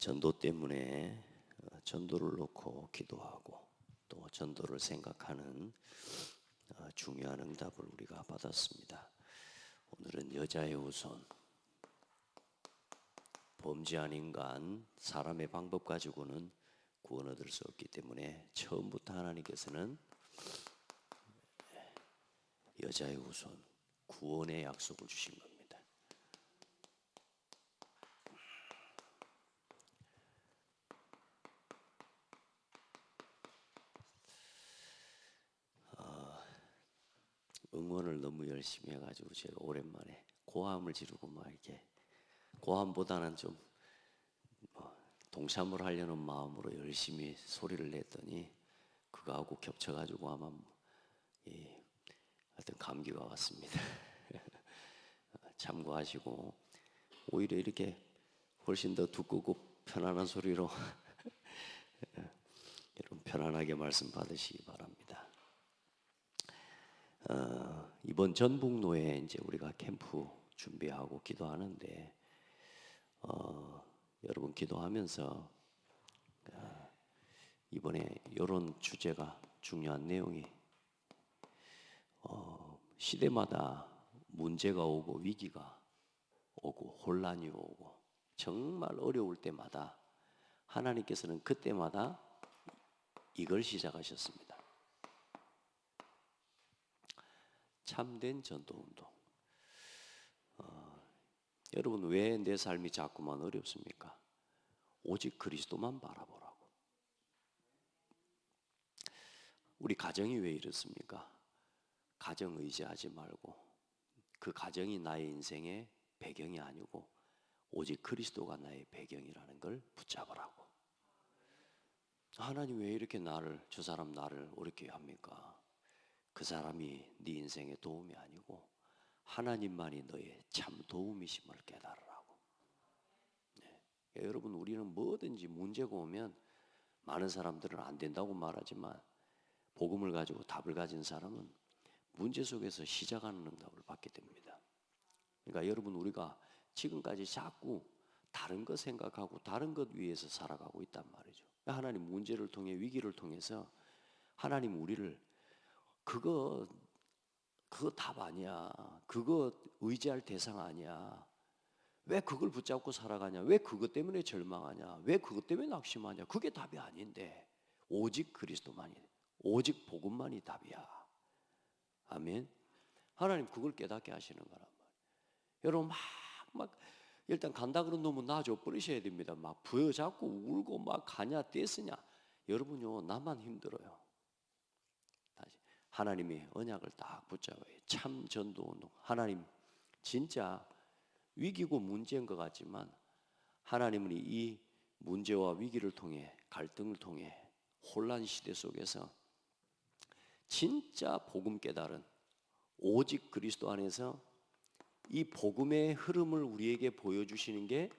전도 때문에 전도를 놓고 기도하고 또 전도를 생각하는 중요한 응답을 우리가 받았습니다. 오늘은 여자의 후손, 범죄한 인간, 사람의 방법 가지고는 구원 얻을 수 없기 때문에 처음부터 하나님께서는 여자의 후손, 구원의 약속을 주신 겁니다. 응원을 너무 열심히 해가지고 제가 오랜만에 고함을 지르고 막 이렇게 고함보다는 좀 동참을 하려는 마음으로 열심히 소리를 냈더니 그거하고 겹쳐가지고 아마 하여튼 감기가 왔습니다. 참고하시고 오히려 이렇게 훨씬 더 두껍고 편안한 소리로 여러분 편안하게 말씀 받으시기 바랍니다. 이번 전북로에 이제 우리가 캠프 준비하고 기도하는데 여러분 기도하면서 이번에 이런 주제가 중요한 내용이 시대마다 문제가 오고 위기가 오고 혼란이 오고 정말 어려울 때마다 하나님께서는 그때마다 이걸 시작하셨습니다. 참된 전도운동. 여러분 왜 내 삶이 자꾸만 어렵습니까? 오직 그리스도만 바라보라고. 우리 가정이 왜 이렇습니까? 가정 의지하지 말고 그 가정이 나의 인생의 배경이 아니고 오직 그리스도가 나의 배경이라는 걸 붙잡으라고. 하나님 왜 이렇게 저 사람 나를 어렵게 합니까? 그 사람이 네 인생의 도움이 아니고 하나님만이 너의 참 도움이심을 깨달으라고. 여러분 우리는 뭐든지 문제가 오면 많은 사람들은 안 된다고 말하지만 복음을 가지고 답을 가진 사람은 문제 속에서 시작하는 응답을 받게 됩니다. 그러니까 여러분 우리가 지금까지 자꾸 다른 것 생각하고 다른 것 위해서 살아가고 있단 말이죠. 하나님 문제를 통해 위기를 통해서 하나님 우리를 그거 답 아니야. 그거 의지할 대상 아니야. 왜 그걸 붙잡고 살아가냐? 왜 그것 때문에 절망하냐? 왜 그것 때문에 낙심하냐? 그게 답이 아닌데 오직 그리스도만이, 오직 복음만이 답이야. 아멘. 하나님 그걸 깨닫게 하시는 거란 말이에요. 여러분 막 일단 간다 그런 놈은 놔줘 버리셔야 됩니다. 막 부여잡고 울고 막 가냐 떼쓰냐. 여러분요 나만 힘들어요. 다시 하나님의 언약을 딱 붙잡아요. 참 전도운동. 하나님 진짜 위기고 문제인 것 같지만 하나님은 이 문제와 위기를 통해 갈등을 통해 혼란 시대 속에서 진짜 복음 깨달은 오직 그리스도 안에서 이 복음의 흐름을 우리에게 보여주시는 게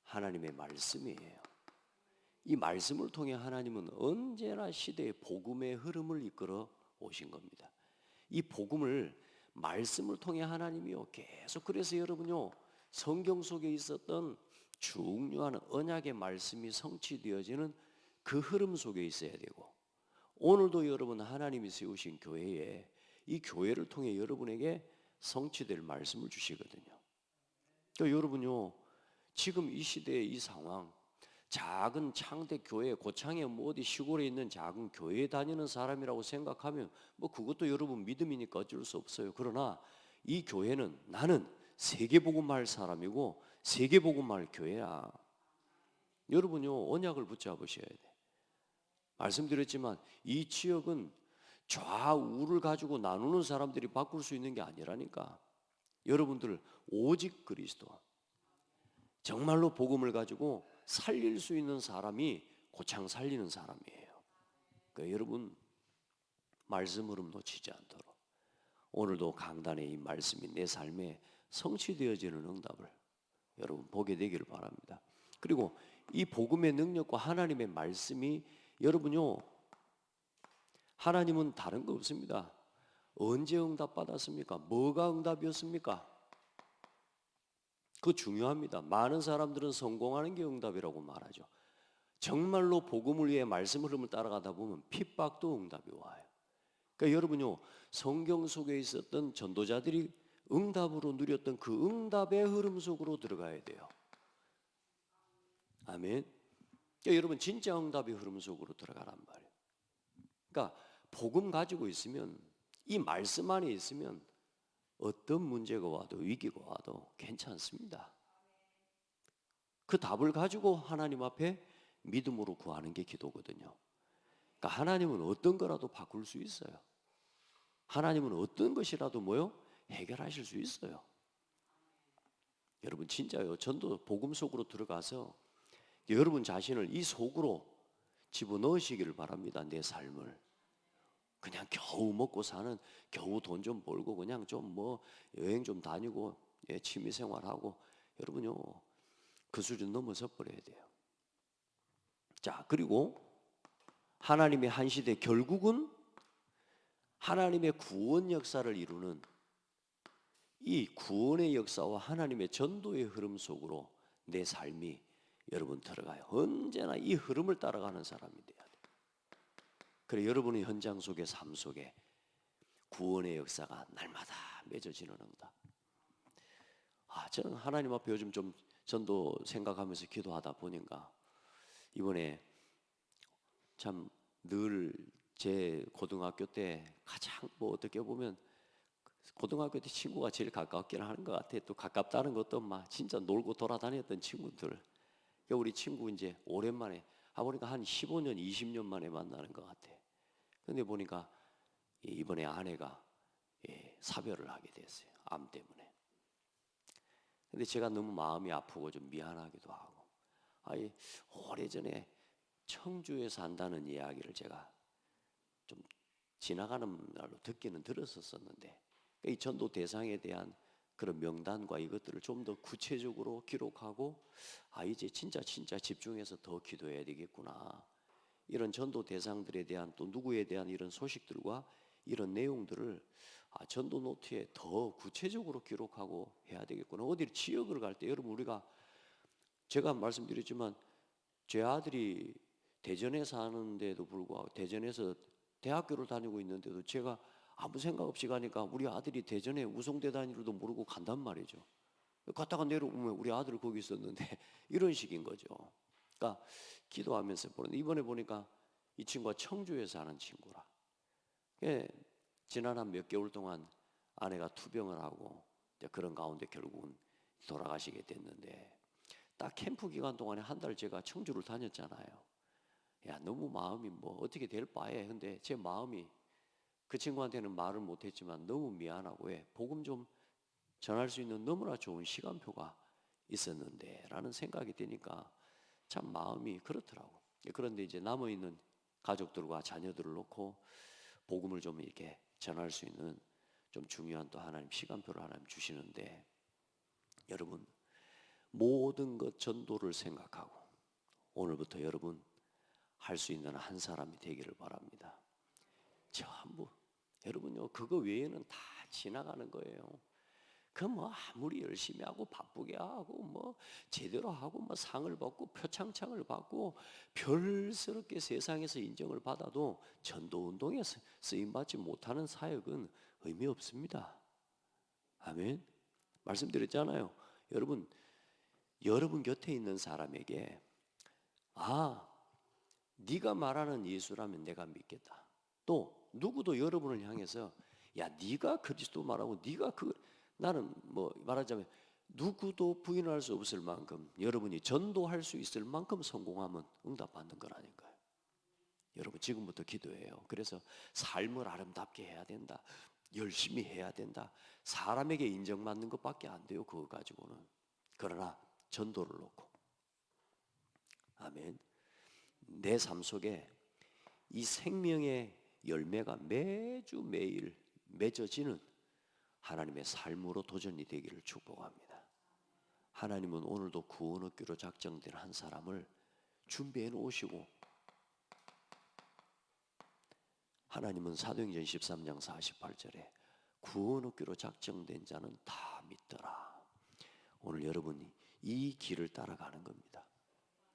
하나님의 말씀이에요. 이 말씀을 통해 하나님은 언제나 시대의 복음의 흐름을 이끌어 오신 겁니다. 이 복음을 말씀을 통해 하나님이요 계속 그래서 여러분요 성경 속에 있었던 중요한 언약의 말씀이 성취되어지는 그 흐름 속에 있어야 되고 오늘도 여러분 하나님이 세우신 교회에 이 교회를 통해 여러분에게 성취될 말씀을 주시거든요. 그러니까 여러분요 지금 이 시대의 이 상황 작은 창대 교회 고창에 뭐 어디 시골에 있는 작은 교회에 다니는 사람이라고 생각하면 뭐 그것도 여러분 믿음이니까 어쩔 수 없어요. 그러나 이 교회는 나는 세계복음할 사람이고 세계복음할 교회야. 여러분요 언약을 붙잡으셔야 돼. 말씀드렸지만 이 지역은 좌우를 가지고 나누는 사람들이 바꿀 수 있는 게 아니라니까. 여러분들 오직 그리스도 정말로 복음을 가지고 살릴 수 있는 사람이 고창 살리는 사람이에요. 그러니까 여러분 말씀 흐름 놓치지 않도록 오늘도 강단의 이 말씀이 내 삶에 성취되어지는 응답을 여러분 보게 되기를 바랍니다. 그리고 이 복음의 능력과 하나님의 말씀이 여러분요 하나님은 다른 거 없습니다. 언제 응답 받았습니까? 뭐가 응답이었습니까? 그거 중요합니다. 많은 사람들은 성공하는 게 응답이라고 말하죠. 정말로 복음을 위해 말씀 흐름을 따라가다 보면 핍박도 응답이 와요. 그러니까 여러분요, 성경 속에 있었던 전도자들이 응답으로 누렸던 그 응답의 흐름 속으로 들어가야 돼요. 아멘. 그러니까 여러분 진짜 응답의 흐름 속으로 들어가란 말이에요. 그러니까 복음 가지고 있으면, 이 말씀 안에 있으면 어떤 문제가 와도 위기가 와도 괜찮습니다. 그 답을 가지고 하나님 앞에 믿음으로 구하는 게 기도거든요. 그러니까 하나님은 어떤 거라도 바꿀 수 있어요. 하나님은 어떤 것이라도 뭐요? 해결하실 수 있어요. 여러분 진짜요. 전도 복음 속으로 들어가서 여러분 자신을 이 속으로 집어넣으시기를 바랍니다. 내 삶을. 그냥 겨우 먹고 사는, 겨우 돈 좀 벌고 그냥 좀 뭐 여행 좀 다니고 취미 생활하고, 여러분요 그 수준 넘어서 버려야 돼요. 자, 그리고 하나님의 한 시대, 결국은 하나님의 구원 역사를 이루는 이 구원의 역사와 하나님의 전도의 흐름 속으로 내 삶이 여러분 들어가요. 언제나 이 흐름을 따라가는 사람이 돼야 돼요. 그래 여러분의 현장 속의 삶 속에 구원의 역사가 날마다 맺어지는 응답. 저는 하나님 앞에 요즘 좀 전도 생각하면서 기도하다 보니까 이번에 참 늘 제 고등학교 때 가장 뭐 어떻게 보면 고등학교 때 친구가 제일 가깝긴 하는 것 같아. 또 가깝다는 것도 막 진짜 놀고 돌아다녔던 친구들. 그러니까 우리 친구 이제 오랜만에 보니까 한 15년, 20년 만에 만나는 것 같아. 근데 보니까 이번에 아내가 사별을 하게 됐어요. 암 때문에. 근데 제가 너무 마음이 아프고 좀 미안하기도 하고, 오래전에 청주에 산다는 이야기를 제가 좀 지나가는 날로 듣기는 들었었는데, 이 전도 대상에 대한 그런 명단과 이것들을 좀 더 구체적으로 기록하고, 이제 진짜 집중해서 더 기도해야 되겠구나. 이런 전도 대상들에 대한, 또 누구에 대한 이런 소식들과 이런 내용들을 전도 노트에 더 구체적으로 기록하고 해야 되겠구나. 어디 지역을 갈 때 여러분, 우리가 제가 말씀드렸지만 제 아들이 대전에 사는데도 불구하고, 대전에서 대학교를 다니고 있는데도 제가 아무 생각 없이 가니까 우리 아들이 대전에 우송대 다니는지도 모르고 간단 말이죠. 갔다가 내려오면 우리 아들 거기 있었는데 이런 식인 거죠. 그러니까 기도하면서 보는데, 이번에 보니까 이 친구가 청주에 사는 친구라. 지난 한 몇 개월 동안 아내가 투병을 하고 그런 가운데 결국은 돌아가시게 됐는데, 딱 캠프 기간 동안에 한 달 제가 청주를 다녔잖아요. 너무 마음이 뭐 어떻게 될 바에, 근데 제 마음이 그 친구한테는 말을 못했지만 너무 미안하고, 복음 좀 전할 수 있는 너무나 좋은 시간표가 있었는데 라는 생각이 드니까 참 마음이 그렇더라고. 그런데 이제 남아있는 가족들과 자녀들을 놓고 복음을 좀 이렇게 전할 수 있는 좀 중요한 또 하나님 시간표를 하나님 주시는데, 여러분 모든 것 전도를 생각하고 오늘부터 여러분 할 수 있는 한 사람이 되기를 바랍니다. 전부 여러분요, 그거 외에는 다 지나가는 거예요. 그 뭐 아무리 열심히 하고 바쁘게 하고 뭐 제대로 하고 뭐 상을 받고 표창장을 받고 별스럽게 세상에서 인정을 받아도 전도 운동에 쓰임 받지 못하는 사역은 의미 없습니다. 아멘. 말씀드렸잖아요. 여러분 곁에 있는 사람에게 네가 말하는 예수라면 내가 믿겠다. 또 누구도 여러분을 향해서 네가 그리스도 말하고 네가 나는 뭐 말하자면 누구도 부인할 수 없을 만큼 여러분이 전도할 수 있을 만큼 성공하면 응답받는 거라니까요. 여러분 지금부터 기도해요. 그래서 삶을 아름답게 해야 된다. 열심히 해야 된다. 사람에게 인정받는 것밖에 안 돼요. 그거 가지고는. 그러나 전도를 놓고, 아멘. 내 삶 속에 이 생명의 열매가 매주 매일 맺어지는 하나님의 삶으로 도전이 되기를 축복합니다. 하나님은 오늘도 구원 얻기로 작정된 한 사람을 준비해 놓으시고, 하나님은 사도행전 13장 48절에 구원 얻기로 작정된 자는 다 믿더라. 오늘 여러분이 이 길을 따라가는 겁니다.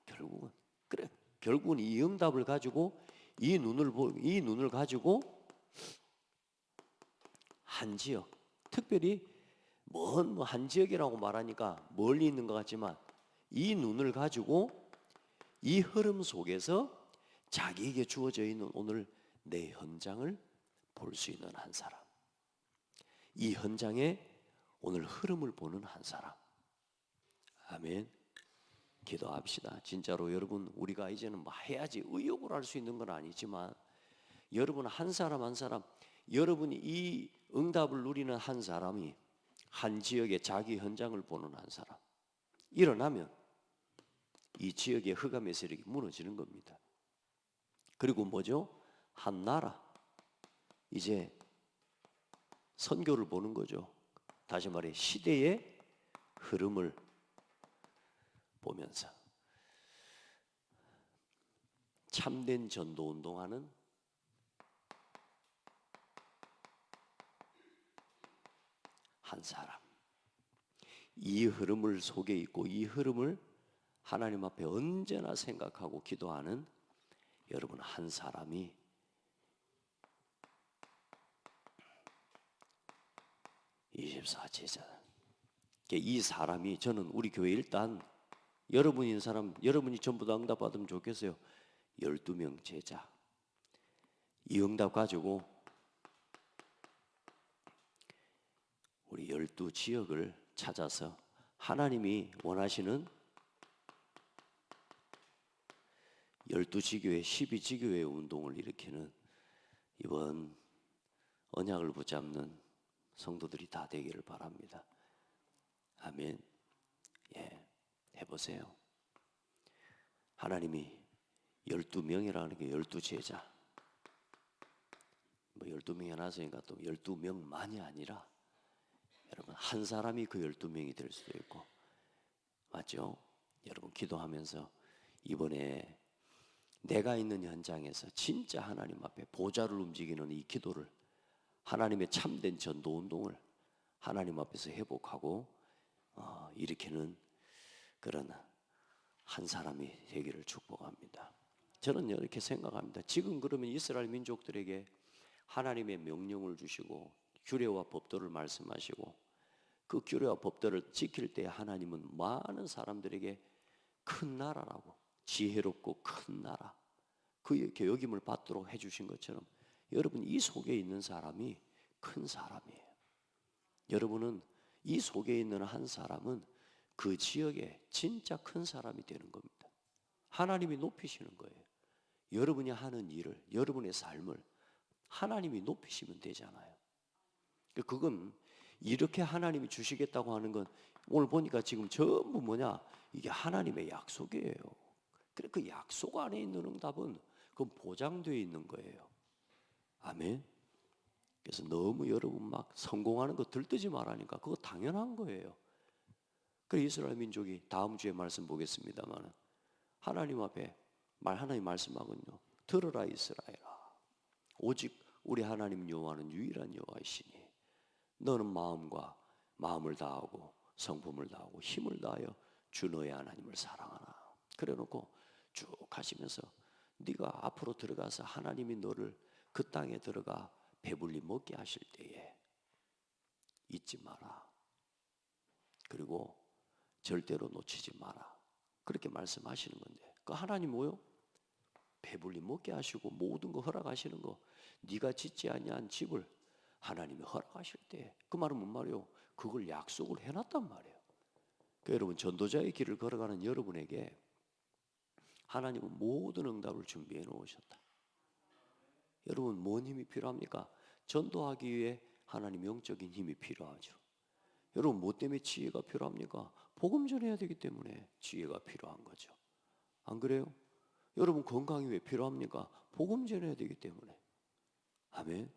결국은 그래. 결국은 이 응답을 가지고 이 눈을 가지고 한 지역, 특별히 먼 한 지역이라고 말하니까 멀리 있는 것 같지만 이 눈을 가지고 이 흐름 속에서 자기에게 주어져 있는 오늘 내 현장을 볼 수 있는 한 사람, 이 현장의 오늘 흐름을 보는 한 사람. 아멘. 기도합시다. 진짜로 여러분, 우리가 이제는 뭐 해야지 의욕을 할 수 있는 건 아니지만 여러분 한 사람 한 사람, 여러분이 이 응답을 누리는 한 사람이 한 지역의 자기 현장을 보는 한 사람 일어나면 이 지역의 흑암의 세력이 무너지는 겁니다. 그리고 뭐죠? 한 나라, 이제 선교를 보는 거죠. 다시 말해 시대의 흐름을 보면서 참된 전도 운동하는 한 사람, 이 흐름을 속에 있고 이 흐름을 하나님 앞에 언제나 생각하고 기도하는 여러분 한 사람이 24제자. 이 사람이, 저는 우리 교회 일단 여러분인 사람, 여러분이 전부 다 응답 받으면 좋겠어요. 12명 제자. 이 응답 가지고 우리 12지역을 찾아서 하나님이 원하시는 12지교회, 12지교회 운동을 일으키는 이번 언약을 붙잡는 성도들이 다 되기를 바랍니다. 아멘. 예, 해보세요. 하나님이 12명이라는 게 12제자, 뭐 12명이 나서니까 또 12명만이 아니라 여러분 한 사람이 그 12명이 될 수도 있고, 맞죠? 여러분 기도하면서 이번에 내가 있는 현장에서 진짜 하나님 앞에 보좌를 움직이는 이 기도를, 하나님의 참된 전도 운동을 하나님 앞에서 회복하고 일으키는 그런 한 사람이 되기를 축복합니다. 저는 이렇게 생각합니다. 지금 그러면 이스라엘 민족들에게 하나님의 명령을 주시고 규례와 법도를 말씀하시고 그 규례와 법도를 지킬 때 하나님은 많은 사람들에게 큰 나라라고, 지혜롭고 큰 나라, 그의 여김을 받도록 해주신 것처럼 여러분 이 속에 있는 사람이 큰 사람이에요. 여러분은 이 속에 있는 한 사람은 그 지역에 진짜 큰 사람이 되는 겁니다. 하나님이 높이시는 거예요. 여러분이 하는 일을, 여러분의 삶을 하나님이 높이시면 되잖아요. 그건 이렇게 하나님이 주시겠다고 하는 건 오늘 보니까 지금 전부 뭐냐, 이게 하나님의 약속이에요. 그래, 그 약속 안에 있는 응답은 그건 보장되어 있는 거예요. 아멘. 그래서 너무 여러분 막 성공하는 거 들뜨지 말라니까 그거 당연한 거예요. 그래 이스라엘 민족이 다음 주에 말씀 보겠습니다만 하나님 앞에 하나님 말씀하군요. 들으라 이스라엘아, 오직 우리 하나님 여호와는 유일한 여호와이시니 너는 마음을 다하고 성품을 다하고 힘을 다하여 주 너의 하나님을 사랑하라. 그래놓고 쭉 가시면서 네가 앞으로 들어가서 하나님이 너를 그 땅에 들어가 배불리 먹게 하실 때에 잊지 마라. 그리고 절대로 놓치지 마라. 그렇게 말씀하시는 건데 그 하나님 뭐요? 배불리 먹게 하시고 모든 거 허락하시는 거, 네가 짓지 아니한 집을 하나님이 허락하실 때, 그 말은 뭔 말이요? 그걸 약속을 해놨단 말이에요. 그러니까 여러분 전도자의 길을 걸어가는 여러분에게 하나님은 모든 응답을 준비해 놓으셨다. 여러분 뭔 힘이 필요합니까? 전도하기 위해 하나님 영적인 힘이 필요하죠. 여러분 뭐 때문에 지혜가 필요합니까? 복음 전해야 되기 때문에 지혜가 필요한 거죠. 안 그래요? 여러분 건강이 왜 필요합니까? 복음 전해야 되기 때문에. 아멘.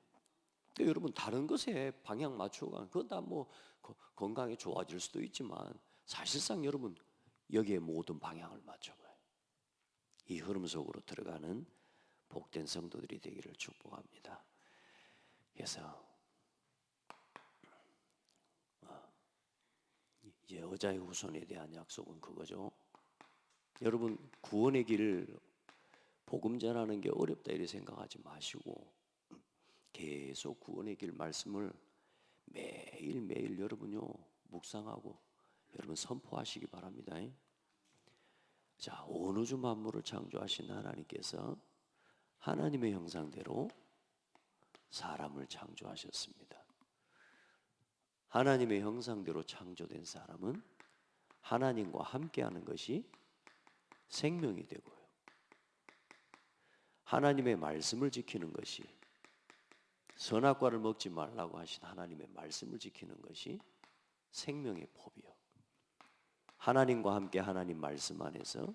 그러니까 여러분 다른 것에 방향 맞추고 가는, 그건 다 뭐 건강이 좋아질 수도 있지만 사실상 여러분 여기에 모든 방향을 맞춰봐요. 이 흐름 속으로 들어가는 복된 성도들이 되기를 축복합니다. 그래서 이제 여자의 후손에 대한 약속은 그거죠. 여러분, 구원의 길 복음 전하는 게 어렵다 이렇게 생각하지 마시고 계속 구원의 길 말씀을 매일매일 여러분요 묵상하고 여러분 선포하시기 바랍니다. 자, 온 우주 만물을 창조하신 하나님께서 하나님의 형상대로 사람을 창조하셨습니다. 하나님의 형상대로 창조된 사람은 하나님과 함께하는 것이 생명이 되고요. 하나님의 말씀을 지키는 것이, 선악과를 먹지 말라고 하신 하나님의 말씀을 지키는 것이 생명의 법이요. 하나님과 함께 하나님 말씀 안에서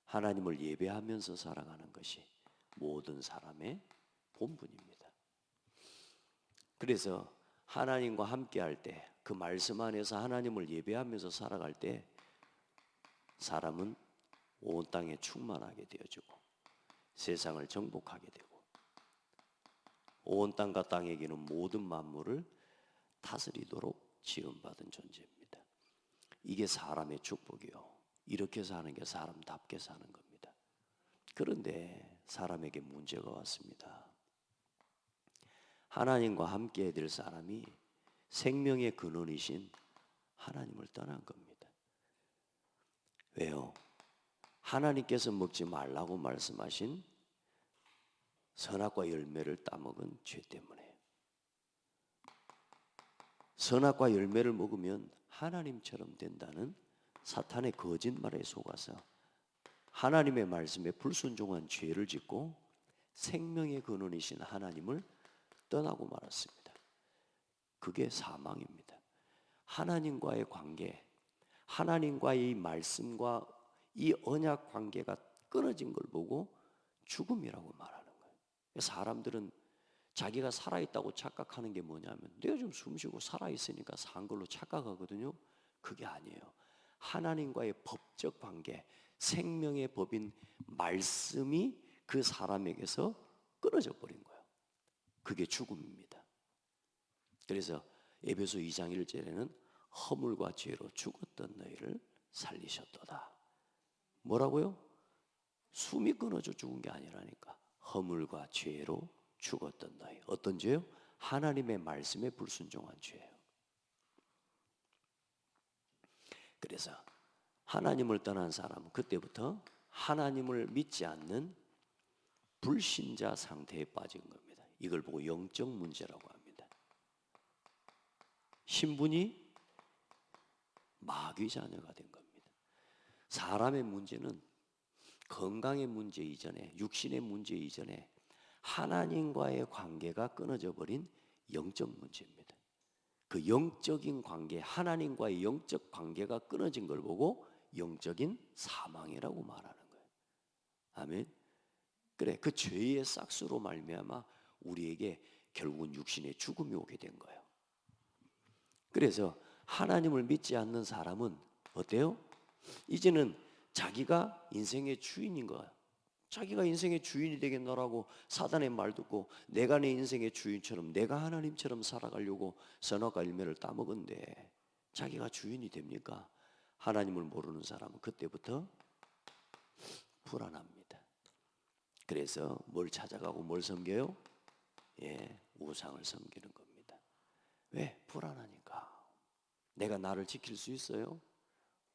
하나님을 예배하면서 살아가는 것이 모든 사람의 본분입니다. 그래서 하나님과 함께 할 때, 그 말씀 안에서 하나님을 예배하면서 살아갈 때 사람은 온 땅에 충만하게 되어지고 세상을 정복하게 되고 온 땅과 땅에 기는 모든 만물을 다스리도록 지음받은 존재입니다. 이게 사람의 축복이요. 이렇게 사는 게 사람답게 사는 겁니다. 그런데 사람에게 문제가 왔습니다. 하나님과 함께 해야 될 사람이 생명의 근원이신 하나님을 떠난 겁니다. 왜요? 하나님께서 먹지 말라고 말씀하신 선악과 열매를 따먹은 죄 때문에. 선악과 열매를 먹으면 하나님처럼 된다는 사탄의 거짓말에 속아서 하나님의 말씀에 불순종한 죄를 짓고 생명의 근원이신 하나님을 떠나고 말았습니다. 그게 사망입니다. 하나님과의 관계, 하나님과의 이 말씀과 이 언약 관계가 끊어진 걸 보고 죽음이라고 말하는 거예요. 사람들은 자기가 살아있다고 착각하는 게 뭐냐면 내가 좀 숨쉬고 살아있으니까 산 걸로 착각하거든요. 그게 아니에요. 하나님과의 법적 관계, 생명의 법인 말씀이 그 사람에게서 끊어져 버린 거예요. 그게 죽음입니다. 그래서 에베소 2장 1절에는 허물과 죄로 죽었던 너희를 살리셨도다. 뭐라고요? 숨이 끊어져 죽은 게 아니라니까. 허물과 죄로 죽었던 너희. 어떤 죄요? 하나님의 말씀에 불순종한 죄예요. 그래서 하나님을 떠난 사람은 그때부터 하나님을 믿지 않는 불신자 상태에 빠진 겁니다. 이걸 보고 영적 문제라고 합니다. 신분이 마귀 자녀가 된 겁니다. 사람의 문제는 건강의 문제 이전에, 육신의 문제 이전에 하나님과의 관계가 끊어져 버린 영적 문제입니다. 그 영적인 관계, 하나님과의 영적 관계가 끊어진 걸 보고 영적인 사망이라고 말하는 거예요. 아멘. 그래, 그 죄의 싹수로 말미암아 우리에게 결국은 육신의 죽음이 오게 된 거예요. 그래서 하나님을 믿지 않는 사람은 어때요? 이제는 자기가 인생의 주인인 거예요. 자기가 인생의 주인이 되겠노라고 사단의 말 듣고 내가 내 인생의 주인처럼 내가 하나님처럼 살아가려고 선악과 열매를 따먹은데 자기가 주인이 됩니까? 하나님을 모르는 사람은 그때부터 불안합니다. 그래서 뭘 찾아가고 뭘 섬겨요? 우상을 섬기는 겁니다. 왜? 불안하니까. 내가 나를 지킬 수 있어요?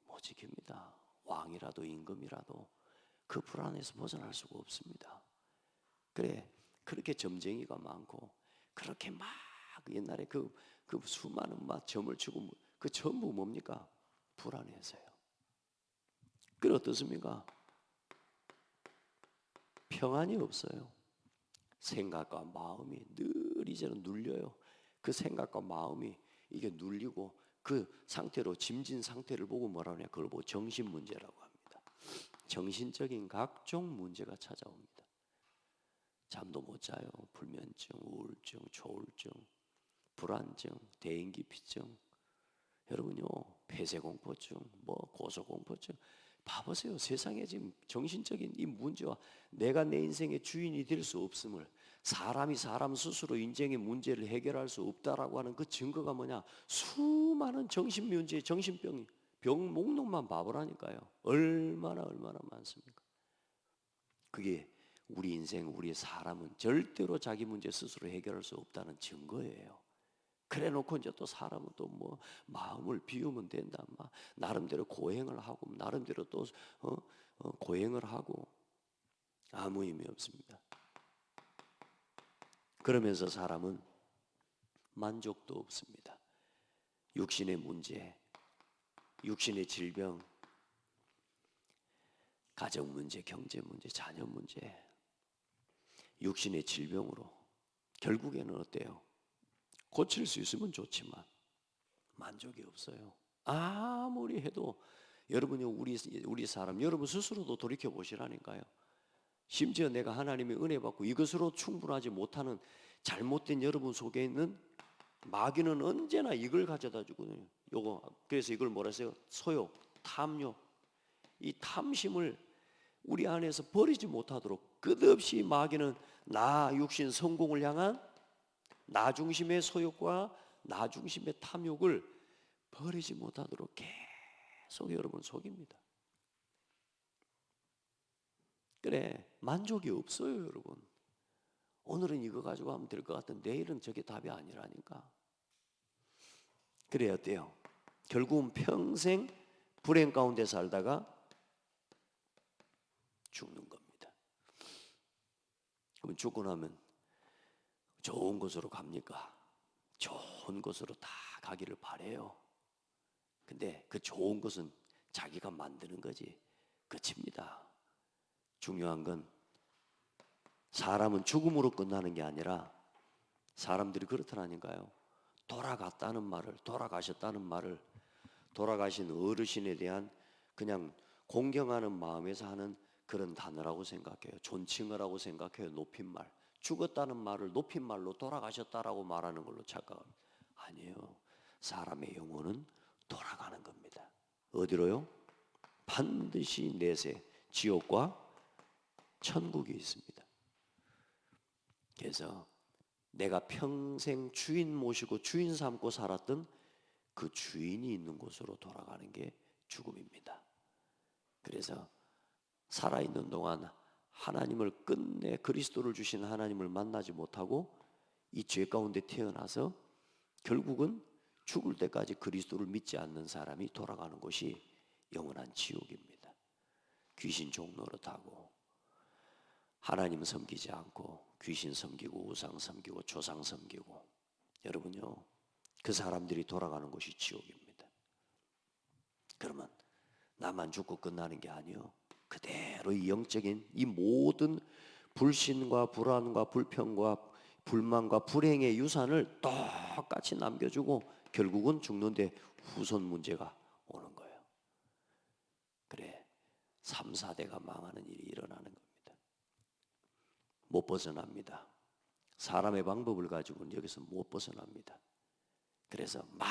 못 지킵니다. 왕이라도 임금이라도 그 불안에서 벗어날 수가 없습니다. 그래, 그렇게 점쟁이가 많고 그렇게 막 옛날에 그 수많은 막 점을 치고 그 전부 뭡니까? 불안해서요. 그래 어떻습니까? 평안이 없어요. 생각과 마음이 늘 이제는 눌려요. 그 생각과 마음이 이게 눌리고 그 상태로 짐진 상태를 보고 뭐라 하냐? 그걸 보고 정신 문제라고 합니다. 정신적인 각종 문제가 찾아옵니다. 잠도 못 자요. 불면증, 우울증, 조울증, 불안증, 대인기피증. 여러분요, 폐쇄공포증, 고소공포증. 봐보세요. 세상에 지금 정신적인 이 문제와 내가 내 인생의 주인이 될 수 없음을 사람이 사람 스스로 인생의 문제를 해결할 수 없다라고 하는 그 증거가 뭐냐? 수많은 정신 문제, 정신병이 병 목록만 봐보라니까요. 얼마나 많습니까? 그게 우리 인생, 우리 사람은 절대로 자기 문제 스스로 해결할 수 없다는 증거예요. 그래 놓고 이제 또 사람은 또 뭐 마음을 비우면 된다, 막 나름대로 고행을 하고 나름대로 또 고행을 하고 아무 의미 없습니다. 그러면서 사람은 만족도 없습니다. 육신의 문제, 육신의 질병, 가정 문제, 경제 문제, 자녀 문제, 육신의 질병으로 결국에는 어때요? 고칠 수 있으면 좋지만 만족이 없어요. 아무리 해도 여러분이 우리 사람 여러분 스스로도 돌이켜 보시라니까요. 심지어 내가 하나님의 은혜 받고 이것으로 충분하지 못하는 잘못된 여러분 속에 있는 마귀는 언제나 이걸 가져다 주거든요. 요거 그래서 이걸 뭐라 해요? 소욕, 탐욕. 이 탐심을 우리 안에서 버리지 못하도록 끝없이 마귀는 나 육신 성공을 향한 나 중심의 소욕과 나 중심의 탐욕을 버리지 못하도록 계속 여러분 속입니다. 그래 만족이 없어요 여러분. 오늘은 이거 가지고 하면 될 것 같은 내일은 저게 답이 아니라니까. 그래 어때요? 결국은 평생 불행 가운데 살다가 죽는 겁니다. 그럼 죽고 나면 좋은 곳으로 갑니까? 좋은 곳으로 다 가기를 바래요. 근데 그 좋은 곳은 자기가 만드는 거지 끝입니다. 중요한 건 사람은 죽음으로 끝나는 게 아니라 사람들이 그렇더라니까요. 돌아갔다는 말을, 돌아가셨다는 말을 돌아가신 어르신에 대한 그냥 공경하는 마음에서 하는 그런 단어라고 생각해요. 존칭을 하고 생각해요. 높임말. 죽었다는 말을 높임말로 돌아가셨다라고 말하는 걸로 착각합니다. 아니에요. 사람의 영혼은 돌아가는 겁니다. 어디로요? 반드시 내세 지옥과 천국이 있습니다. 그래서 내가 평생 주인 모시고 주인 삼고 살았던 그 주인이 있는 곳으로 돌아가는 게 죽음입니다. 그래서 살아있는 동안 하나님을 끝내 그리스도를 주신 하나님을 만나지 못하고 이 죄 가운데 태어나서 결국은 죽을 때까지 그리스도를 믿지 않는 사람이 돌아가는 곳이 영원한 지옥입니다. 귀신 종노릇하고 하나님 섬기지 않고 귀신 섬기고 우상 섬기고 조상 섬기고 여러분요 그 사람들이 돌아가는 곳이 지옥입니다. 그러면 나만 죽고 끝나는 게 아니요 그대로 이 영적인 이 모든 불신과 불안과 불평과 불만과 불행의 유산을 똑같이 남겨주고 결국은 죽는데 후손 문제가 오는 거예요. 그래 3, 4대가 망하는 일이 일어나는 겁니다. 못 벗어납니다. 사람의 방법을 가지고는 여기서 못 벗어납니다. 그래서 막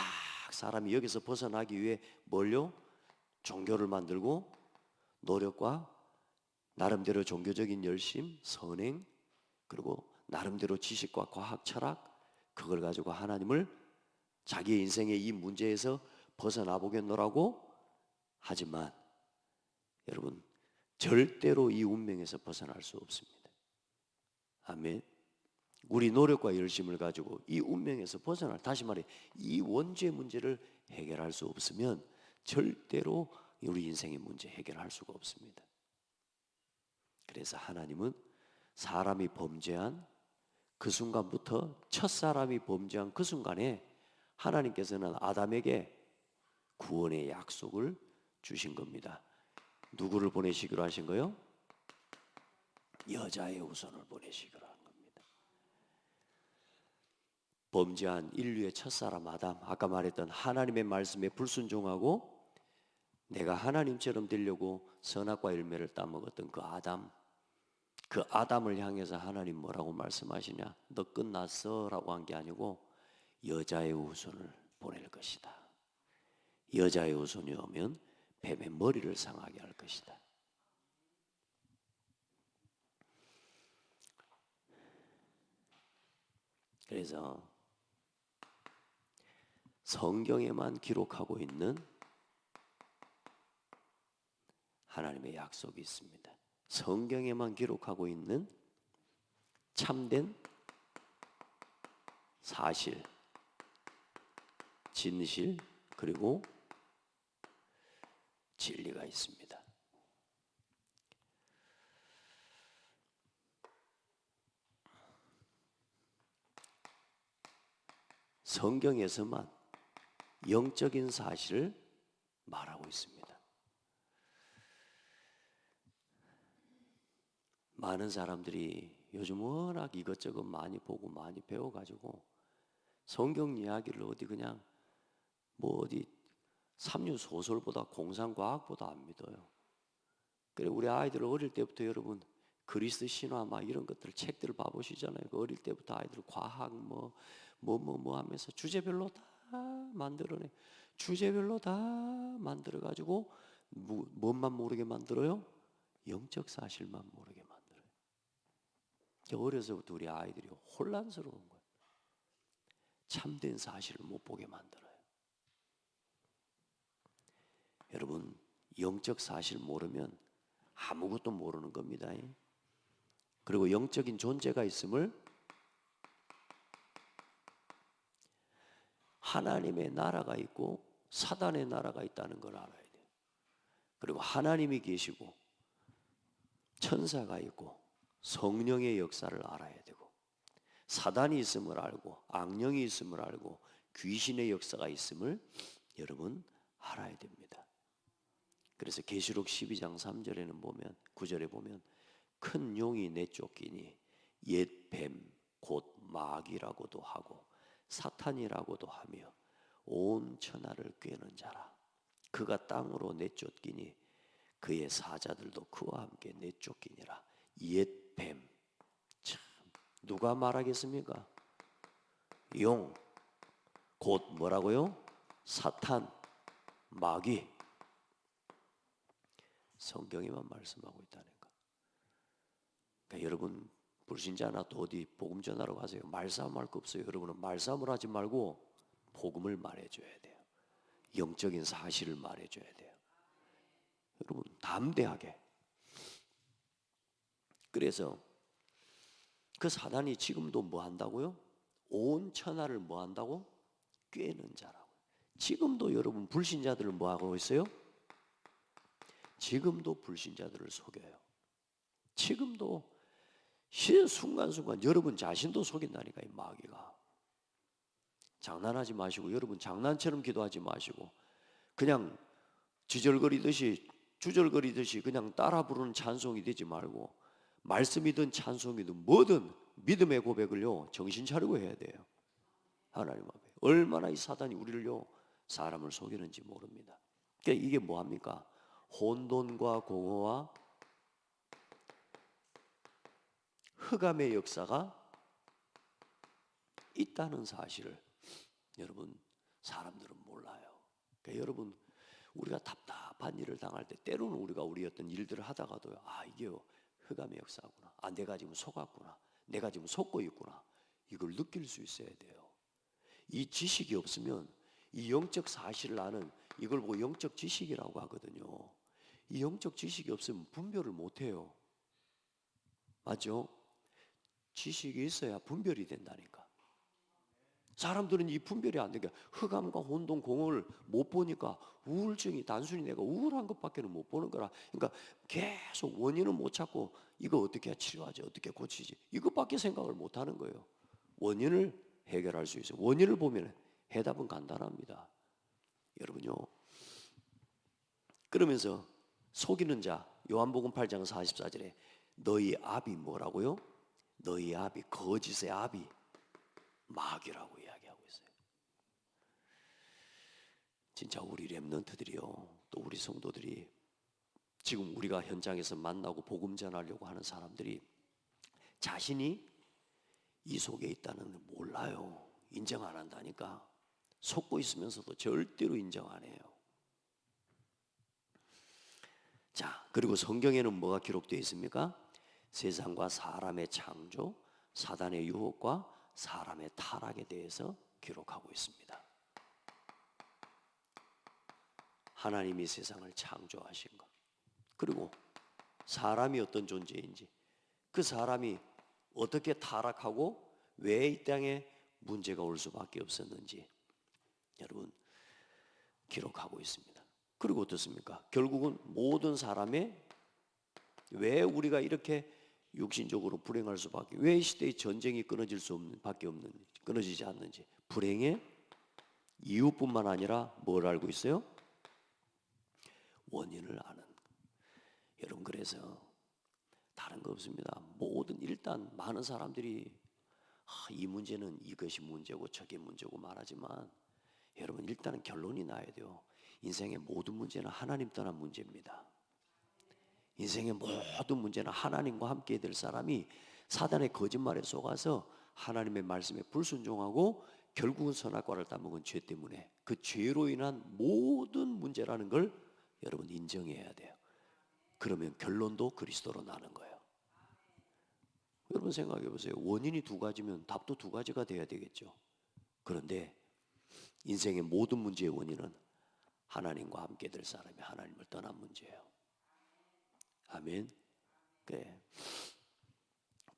사람이 여기서 벗어나기 위해 뭘요? 종교를 만들고 노력과 나름대로 종교적인 열심, 선행 그리고 나름대로 지식과 과학, 철학 그걸 가지고 하나님을 자기 인생의 이 문제에서 벗어나 보겠노라고 하지만 여러분 절대로 이 운명에서 벗어날 수 없습니다. 아멘. 우리 노력과 열심을 가지고 이 운명에서 벗어날 다시 말해 이 원죄 문제를 해결할 수 없으면 절대로 우리 인생의 문제 해결할 수가 없습니다. 그래서 하나님은 사람이 범죄한 그 순간부터 첫사람이 범죄한 그 순간에 하나님께서는 아담에게 구원의 약속을 주신 겁니다. 누구를 보내시기로 하신 거요? 여자의 후손을 보내시기로 한 겁니다. 범죄한 인류의 첫사람 아담, 아까 말했던 하나님의 말씀에 불순종하고 내가 하나님처럼 되려고 선악과 열매를 따먹었던 그 아담, 그 아담을 향해서 하나님 뭐라고 말씀하시냐? 너 끝났어 라고 한 게 아니고 여자의 후손을 보낼 것이다. 여자의 후손이 오면 뱀의 머리를 상하게 할 것이다. 그래서 성경에만 기록하고 있는 하나님의 약속이 있습니다. 성경에만 기록하고 있는 참된 사실, 진실, 그리고 진리가 있습니다. 성경에서만 영적인 사실을 말하고 있습니다. 많은 사람들이 요즘 워낙 이것저것 많이 보고 많이 배워가지고 성경 이야기를 어디 그냥 뭐 어디 삼류소설보다 공상과학보다 안 믿어요. 그래 우리 아이들 어릴 때부터 여러분 그리스 신화 막 이런 것들 책들을 봐보시잖아요. 그 어릴 때부터 아이들 과학 뭐 하면서 주제별로 다 만들어내. 주제별로 다 만들어가지고 뭔만 모르게 만들어요? 영적 사실만 모르게 만들어요. 어려서부터 우리 아이들이 혼란스러운 거예요. 참된 사실을 못 보게 만들어요. 여러분 영적 사실 모르면 아무것도 모르는 겁니다. 그리고 영적인 존재가 있음을 하나님의 나라가 있고 사단의 나라가 있다는 걸 알아야 돼요. 그리고 하나님이 계시고 천사가 있고 성령의 역사를 알아야 되고 사단이 있음을 알고 악령이 있음을 알고 귀신의 역사가 있음을 여러분 알아야 됩니다. 그래서 계시록 12장 3절에는 보면 9절에 보면 큰 용이 내쫓기니 옛 뱀 곧 마귀라고도 하고 사탄이라고도 하며 온 천하를 꿰는 자라. 그가 땅으로 내쫓기니 그의 사자들도 그와 함께 내쫓기니라. 옛 뱀. 참 누가 말하겠습니까? 용 곧 뭐라고요? 사탄, 마귀. 성경에만 말씀하고 있다니까. 그러니까 여러분 불신자나 또 어디 복음 전하러 가세요. 말싸움할 거 없어요. 여러분은 말싸움을 하지 말고 복음을 말해줘야 돼요. 영적인 사실을 말해줘야 돼요. 여러분 담대하게. 그래서 그 사단이 지금도 뭐 한다고요? 온 천하를 뭐 한다고? 꿰는 자라고. 지금도 여러분 불신자들을 뭐 하고 있어요? 지금도 불신자들을 속여요. 지금도 순간순간 여러분 자신도 속인다니까 이 마귀가. 장난하지 마시고 여러분 장난처럼 기도하지 마시고 그냥 주절거리듯이 그냥 따라 부르는 찬송이 되지 말고 말씀이든 찬송이든 뭐든 믿음의 고백을요 정신 차리고 해야 돼요. 하나님 앞에 얼마나 이 사단이 우리를요 사람을 속이는지 모릅니다. 그러니까 이게 뭐합니까? 혼돈과 공허와 흑암의 역사가 있다는 사실을 여러분 사람들은 몰라요. 그러니까 여러분 우리가 답답한 일을 당할 때 때로는 우리가 우리 어떤 일들을 하다가도요 이게 흑암의 역사구나. 내가 지금 속았구나. 내가 지금 속고 있구나. 이걸 느낄 수 있어야 돼요. 이 지식이 없으면 이 영적 사실을 아는 이걸 보고 영적 지식이라고 하거든요. 이 영적 지식이 없으면 분별을 못해요. 맞죠? 지식이 있어야 분별이 된다니까. 사람들은 이 분별이 안 되니까 흑암과 혼돈, 공허를 못 보니까 우울증이 단순히 내가 우울한 것밖에 못 보는 거라. 그러니까 계속 원인을 못 찾고 이거 어떻게 치료하지, 어떻게 고치지 이것밖에 생각을 못 하는 거예요. 원인을 해결할 수 있어요. 원인을 보면 해답은 간단합니다. 여러분요. 그러면서 속이는 자 요한복음 8장 44절에 너희 아비 뭐라고요? 너희 아비 거짓의 아비 마귀라고 이야기하고 있어요. 진짜 우리 렘넌트들이요 또 우리 성도들이 지금 우리가 현장에서 만나고 복음 전하려고 하는 사람들이 자신이 이 속에 있다는 걸 몰라요. 인정 안 한다니까. 속고 있으면서도 절대로 인정 안 해요. 자, 그리고 성경에는 뭐가 기록되어 있습니까? 세상과 사람의 창조, 사단의 유혹과 사람의 타락에 대해서 기록하고 있습니다. 하나님이 세상을 창조하신 것, 그리고 사람이 어떤 존재인지, 그 사람이 어떻게 타락하고 왜 이 땅에 문제가 올 수밖에 없었는지 여러분 기록하고 있습니다. 그리고 어떻습니까? 결국은 모든 사람의 왜 우리가 이렇게 육신적으로 불행할 수밖에, 왜 이 시대에 전쟁이 끊어질 수 없는 밖에 없는, 끊어지지 않는지, 불행의 이유뿐만 아니라 뭘 알고 있어요? 원인을 아는. 여러분 그래서 다른 거 없습니다. 모든 일단 많은 사람들이 이 문제는 이것이 문제고 저게 문제고 말하지만 여러분 일단은 결론이 나야 돼요. 인생의 모든 문제는 하나님 떠난 문제입니다. 인생의 모든 문제는 하나님과 함께 될 사람이 사단의 거짓말에 속아서 하나님의 말씀에 불순종하고 결국은 선악과를 따먹은 죄 때문에 그 죄로 인한 모든 문제라는 걸 여러분 인정해야 돼요. 그러면 결론도 그리스도로 나는 거예요. 여러분 생각해 보세요. 원인이 두 가지면 답도 두 가지가 돼야 되겠죠. 그런데 인생의 모든 문제의 원인은 하나님과 함께 될 사람이 하나님을 떠난 문제예요. 아멘. 그래.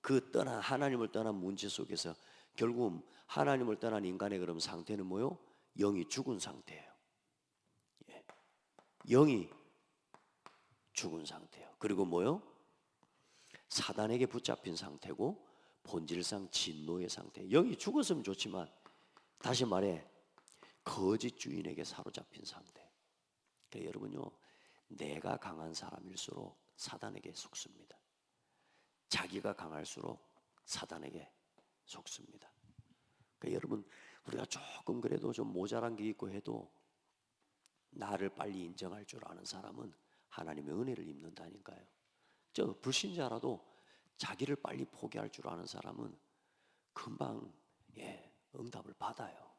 그 떠난 하나님을 떠난 문제 속에서 결국 하나님을 떠난 인간의 그럼 상태는 뭐요? 영이 죽은 상태예요. 예. 영이 죽은 상태예요. 그리고 뭐요? 사단에게 붙잡힌 상태고 본질상 진노의 상태. 영이 죽었으면 좋지만 다시 말해 거짓 주인에게 사로잡힌 상태. 그러니까 여러분요, 내가 강한 사람일수록 사단에게 속습니다. 자기가 강할수록 사단에게 속습니다. 그러니까 여러분 우리가 조금 그래도 좀 모자란 게 있고 해도 나를 빨리 인정할 줄 아는 사람은 하나님의 은혜를 입는다니까요. 저 불신자라도 자기를 빨리 포기할 줄 아는 사람은 금방 응답을 받아요.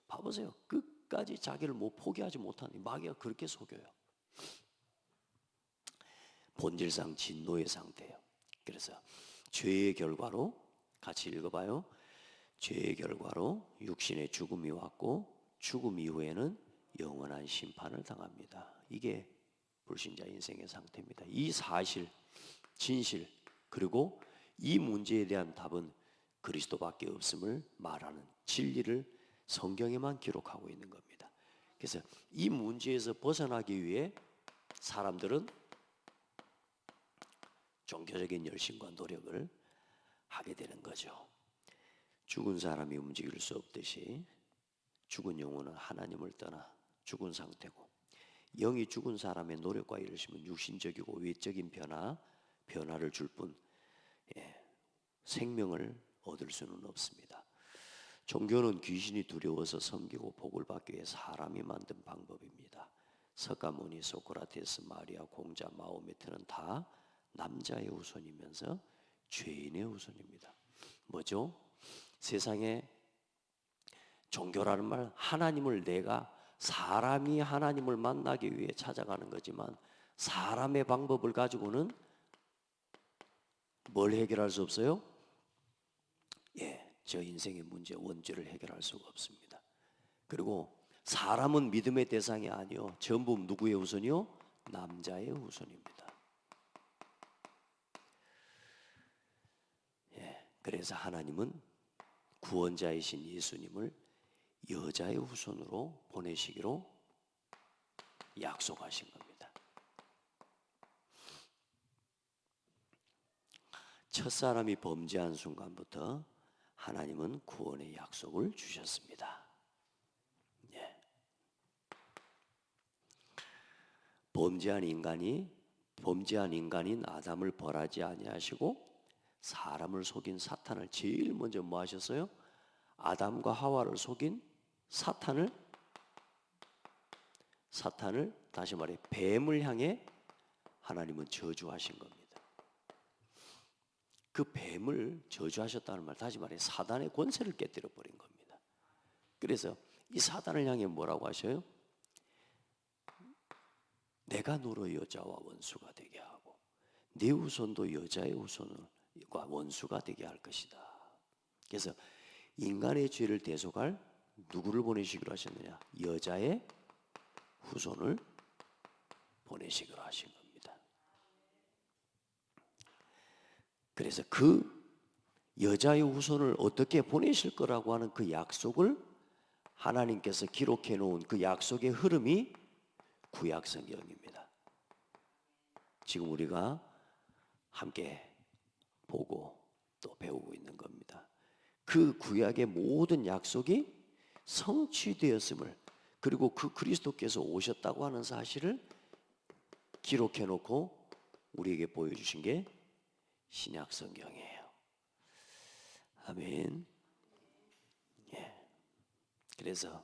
봐보세요. 끝까지 자기를 포기하지 못하니 마귀가 그렇게 속여요. 본질상 진노의 상태예요. 그래서 죄의 결과로 같이 읽어봐요. 죄의 결과로 육신의 죽음이 왔고 죽음 이후에는 영원한 심판을 당합니다. 이게 불신자 인생의 상태입니다. 이 사실, 진실, 그리고 이 문제에 대한 답은 그리스도밖에 없음을 말하는 진리를 성경에만 기록하고 있는 겁니다. 그래서 이 문제에서 벗어나기 위해 사람들은 종교적인 열심과 노력을 하게 되는 거죠. 죽은 사람이 움직일 수 없듯이 죽은 영혼은 하나님을 떠나 죽은 상태고, 영이 죽은 사람의 노력과 열심은 육신적이고 외적인 변화를 줄 뿐 생명을 얻을 수는 없습니다. 종교는 귀신이 두려워서 섬기고 복을 받기 위해 사람이 만든 방법입니다. 석가모니, 소크라테스, 마리아, 공자, 마호메트는 다 남자의 후손이면서 죄인의 후손입니다. 뭐죠? 세상에 종교라는 말, 하나님을 내가 사람이 하나님을 만나기 위해 찾아가는 거지만 사람의 방법을 가지고는 뭘 해결할 수 없어요? 저 인생의 문제, 원죄를 해결할 수가 없습니다. 그리고 사람은 믿음의 대상이 아니요, 전부 누구의 후손이요? 남자의 후손입니다. 그래서 하나님은 구원자이신 예수님을 여자의 후손으로 보내시기로 약속하신 겁니다. 첫사람이 범죄한 순간부터 하나님은 구원의 약속을 주셨습니다. 범죄한 인간인 아담을 벌하지 아니하시고 사람을 속인 사탄을 제일 먼저 뭐 하셨어요? 아담과 하와를 속인 사탄을 다시 말해 뱀을 향해 하나님은 저주하신 겁니다. 그 뱀을 저주하셨다는 말, 다시 말해 사단의 권세를 깨뜨려 버린 겁니다. 그래서 이 사단을 향해 뭐라고 하셔요? 내가 너로 여자와 원수가 되게 하고 네 후손도 여자의 후손과 원수가 되게 할 것이다. 그래서 인간의 죄를 대속할 누구를 보내시기로 하셨느냐? 여자의 후손을 보내시기로 하신 겁니다. 그래서 그 여자의 후손을 어떻게 보내실 거라고 하는 그 약속을 하나님께서 기록해 놓은 그 약속의 흐름이 구약 성경입니다. 지금 우리가 함께 보고 또 배우고 있는 겁니다. 그 구약의 모든 약속이 성취되었음을, 그리고 그 그리스도께서 오셨다고 하는 사실을 기록해 놓고 우리에게 보여주신 게 신약 성경이에요. 아멘. 예. 그래서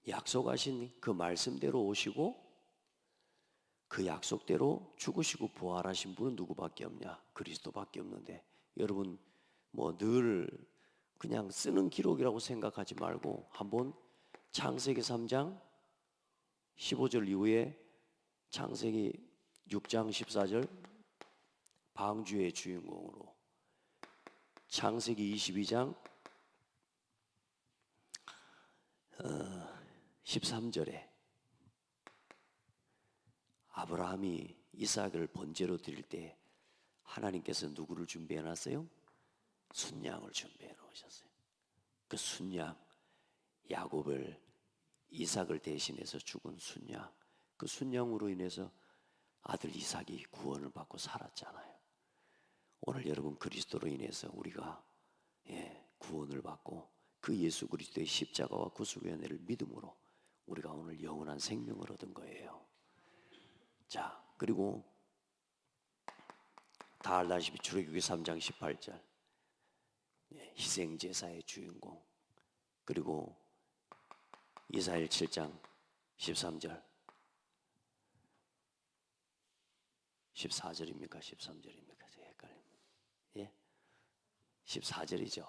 약속하신 그 말씀대로 오시고 그 약속대로 죽으시고 부활하신 분은 누구밖에 없냐? 그리스도밖에 없는데, 여러분 뭐 늘 그냥 쓰는 기록이라고 생각하지 말고 한번 창세기 3장 15절 이후에 창세기 6장 14절 방주의 주인공으로, 창세기 22장 13절에 아브라함이 이삭을 번제로 드릴 때 하나님께서 누구를 준비해 놨어요? 순양을 준비해 놓으셨어요. 그 순양, 야곱을, 이삭을 대신해서 죽은 순양, 그 순양으로 인해서 아들 이삭이 구원을 받고 살았잖아요. 오늘 여러분 그리스도로 인해서 우리가 구원을 받고 그 예수 그리스도의 십자가와 구속의 은혜를 믿음으로 우리가 오늘 영원한 생명을 얻은 거예요. 자, 그리고 다 알다시피 출애굽기 3장 18절 희생제사의 주인공, 그리고 이사야엘 7장 13절 14절입니까? 13절입니까? 제가 헷갈립니다. 예? 14절이죠.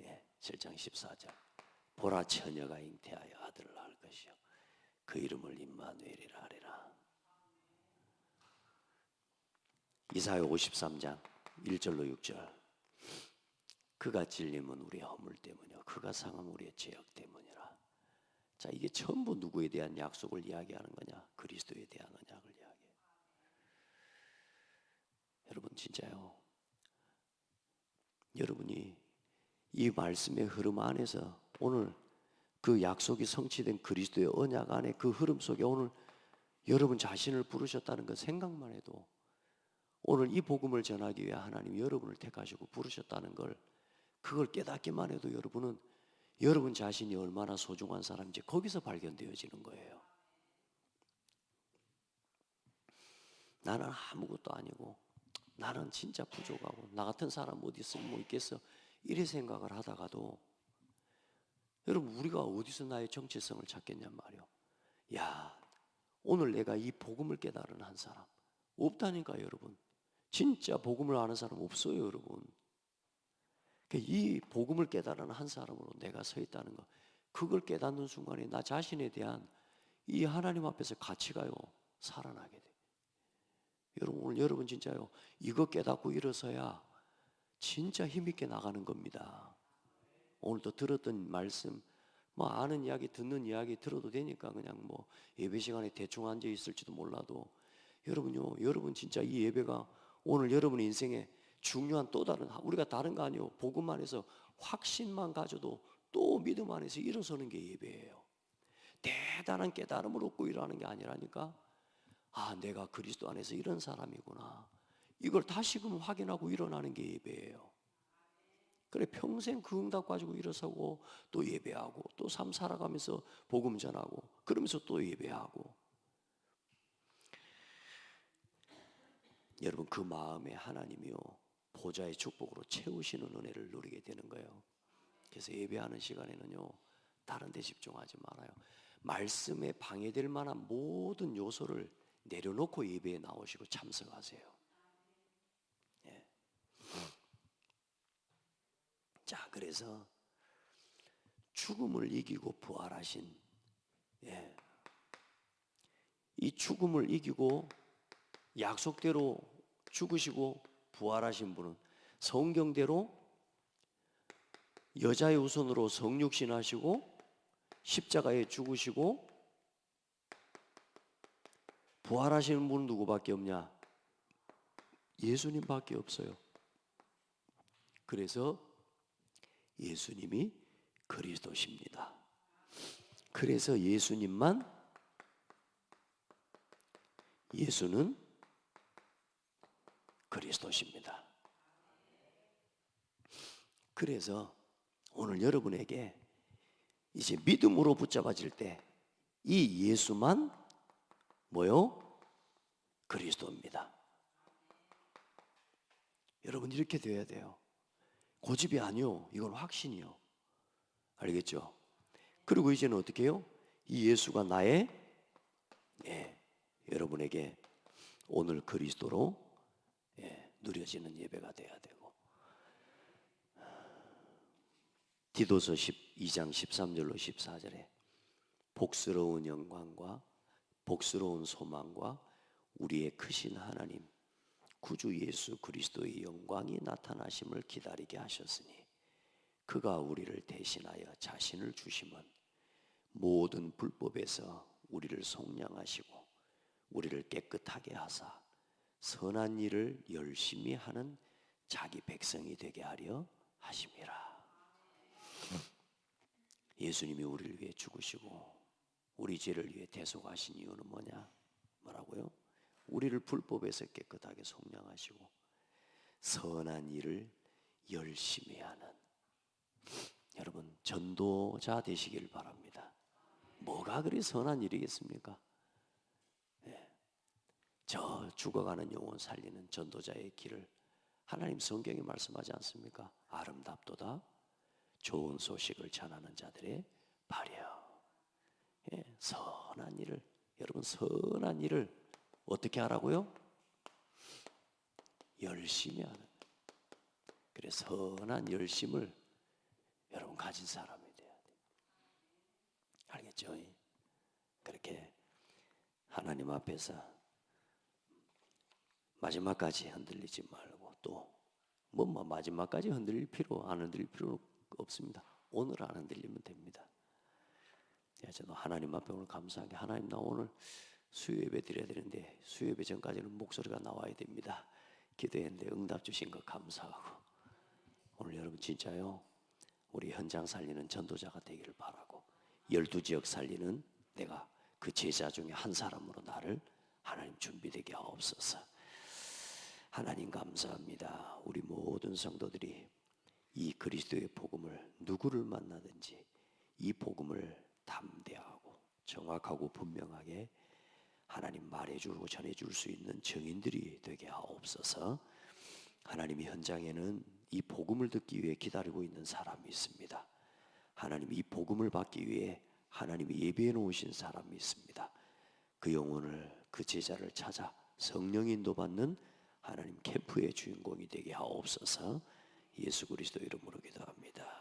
예, 7장 14절. 보라 처녀가 잉태하여 아들을 낳을 것이요 그 이름을 임마누엘이라 하리라. 이사야 53장 1절로 6절. 그가 찔림은 우리의 허물 때문이요 그가 상함은 우리의 죄악 때문이라. 자, 이게 전부 누구에 대한 약속을 이야기하는 거냐? 그리스도에 대한 언약을 이야기해요. 여러분 진짜요, 여러분이 이 말씀의 흐름 안에서 오늘 그 약속이 성취된 그리스도의 언약 안에 그 흐름 속에 오늘 여러분 자신을 부르셨다는 그 생각만 해도, 오늘 이 복음을 전하기 위해 하나님이 여러분을 택하시고 부르셨다는 걸, 그걸 깨닫기만 해도 여러분은 여러분 자신이 얼마나 소중한 사람인지 거기서 발견되어지는 거예요. 나는 아무것도 아니고, 나는 진짜 부족하고, 나 같은 사람 어디 있으면 뭐 있겠어, 이래 생각을 하다가도 여러분 우리가 어디서 나의 정체성을 찾겠냔 말이요. 야, 오늘 내가 이 복음을 깨달은 한 사람 없다니까. 여러분 진짜 복음을 아는 사람 없어요. 여러분 이 복음을 깨달은 한 사람으로 내가 서 있다는 거, 그걸 깨닫는 순간에 나 자신에 대한 이 하나님 앞에서 가치가요 살아나게 돼. 여러분 오늘 여러분 진짜요 이거 깨닫고 일어서야 진짜 힘있게 나가는 겁니다. 오늘도 들었던 말씀, 뭐 아는 이야기 듣는 이야기 들어도 되니까 그냥 뭐 예배 시간에 대충 앉아 있을지도 몰라도, 여러분요, 여러분 진짜 이 예배가 오늘 여러분 인생에 중요한 또 다른, 우리가 다른 거 아니에요. 복음 안에서 확신만 가져도 또 믿음 안에서 일어서는 게 예배예요. 대단한 깨달음을 얻고 일하는 게 아니라니까. 아, 내가 그리스도 안에서 이런 사람이구나, 이걸 다시금 확인하고 일어나는 게 예배예요. 그래 평생 그 응답 가지고 일어서고 또 예배하고 또 삶 살아가면서 복음 전하고 그러면서 또 예배하고, 여러분 그 마음에 하나님이요 보좌의 축복으로 채우시는 은혜를 누리게 되는 거예요. 그래서 예배하는 시간에는요 다른 데 집중하지 말아요. 말씀에 방해될 만한 모든 요소를 내려놓고 예배에 나오시고 참석하세요. 예. 자, 그래서 죽음을 이기고 부활하신, 이 죽음을 이기고 약속대로 죽으시고 부활하신 분은 성경대로 여자의 후손으로 성육신하시고 십자가에 죽으시고 부활하시는 분은 누구밖에 없냐? 예수님밖에 없어요. 그래서 예수님이 그리스도십니다. 그래서 예수는 그리스도십니다. 그래서 오늘 여러분에게 이제 믿음으로 붙잡아질 때 이 예수만 뭐요? 그리스도입니다. 여러분 이렇게 돼야 돼요. 고집이 아니요, 이건 확신이요. 알겠죠? 그리고 이제는 어떻게 해요? 이 예수가 나의 여러분에게 오늘 그리스도로 누려지는 예배가 돼야 되고, 디도서 12장 13절로 14절에 복스러운 영광과 복스러운 소망과 우리의 크신 하나님 구주 예수 그리스도의 영광이 나타나심을 기다리게 하셨으니 그가 우리를 대신하여 자신을 주심은 모든 불법에서 우리를 속량하시고 우리를 깨끗하게 하사 선한 일을 열심히 하는 자기 백성이 되게 하려 하심이라. 예수님이 우리를 위해 죽으시고 우리 죄를 위해 대속하신 이유는 뭐냐? 뭐라고요? 우리를 불법에서 깨끗하게 속량하시고 선한 일을 열심히 하는, 여러분 전도자 되시길 바랍니다. 뭐가 그리 선한 일이겠습니까? 저 죽어가는 영혼 살리는 전도자의 길을 하나님 성경에 말씀하지 않습니까? 아름답도다 좋은 소식을 전하는 자들의 발이여. 선한 일을, 여러분 선한 일을 어떻게 하라고요? 열심히 하는. 그래 선한 열심을 여러분 가진 사람이 돼야 돼요. 알겠죠? 그렇게 하나님 앞에서 마지막까지 흔들리지 말고, 또 뭐 마지막까지 흔들릴 필요는 없습니다. 오늘 안 흔들리면 됩니다. 저도 하나님 앞에 오늘 감사한 게, 하나님 나 오늘 수요예배 드려야 되는데 수요예배 전까지는 목소리가 나와야 됩니다. 기도했는데 응답 주신 거 감사하고, 오늘 여러분 진짜요 우리 현장 살리는 전도자가 되기를 바라고, 12지역 살리는 내가 그 제자 중에 한 사람으로 나를 하나님 준비되게 하옵소서. 하나님 감사합니다. 우리 모든 성도들이 이 그리스도의 복음을 누구를 만나든지 이 복음을 담대하고 정확하고 분명하게 하나님 말해주고 전해줄 수 있는 증인들이 되게 하옵소서. 하나님 현장에는 이 복음을 듣기 위해 기다리고 있는 사람이 있습니다. 하나님 이 복음을 받기 위해 하나님이 예배해 놓으신 사람이 있습니다. 그 영혼을, 그 제자를 찾아 성령 인도받는 하나님 캠프의 주인공이 되게 하옵소서. 예수 그리스도 이름으로 기도합니다.